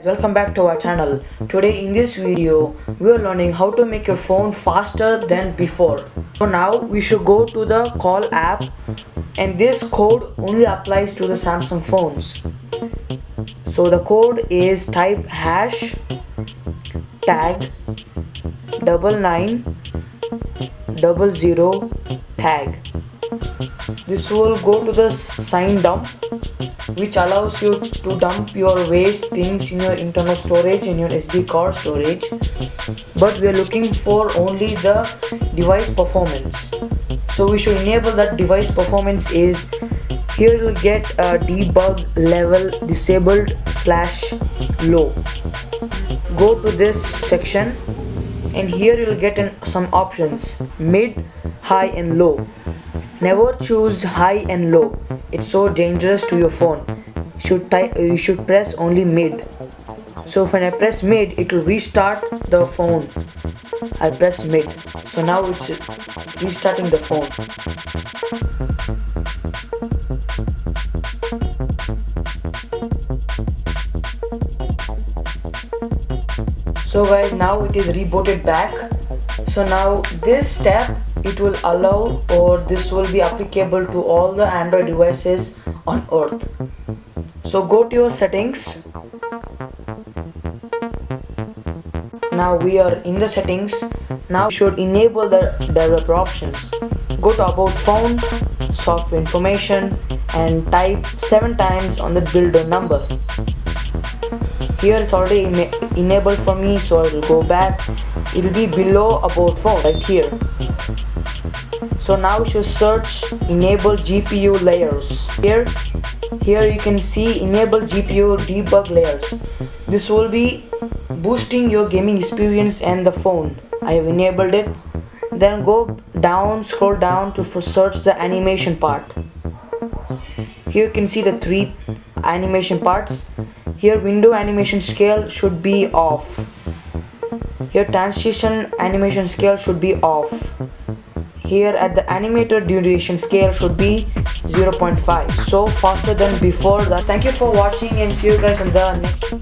welcome back to our channel. Today in this video we are learning how to make your phone faster than before. So now we should go to the call app, and this code only applies to the Samsung phones. So the code is type hash tag 9900 tag. This will go to the sign dump, which allows you to dump your waste things in your internal storage, in your SD card storage. But we are looking for only the device performance, so we should enable that device performance. Is here you'll get a debug level disabled / low. Go to this section, and here you'll get some options: mid, high and low. Never choose high and low, it's so dangerous to your phone. You should press only mid. So when I press mid, it will restart the phone. I press mid, so now it's restarting the phone. So guys, now it is rebooted back. So now this step, it will allow, or this will be applicable to all the Android devices on earth. So go to your settings. Now we are in the settings. Now you should enable the developer options. Go to about phone, software information, and type 7 times on the builder number. Here it's already enabled for me, so I will go back. It will be below about phone, right here. So now you should search enable GPU layers. Here you can see enable GPU debug layers. This will be boosting your gaming experience and the phone. I have enabled it. Then go down, scroll down to search the animation part. Here you can see the 3 animation parts. Here window animation scale should be off. Here transition animation scale should be off. Here at the animator duration scale should be 0.5, so faster than before that. Thank you for watching, and see you guys in the next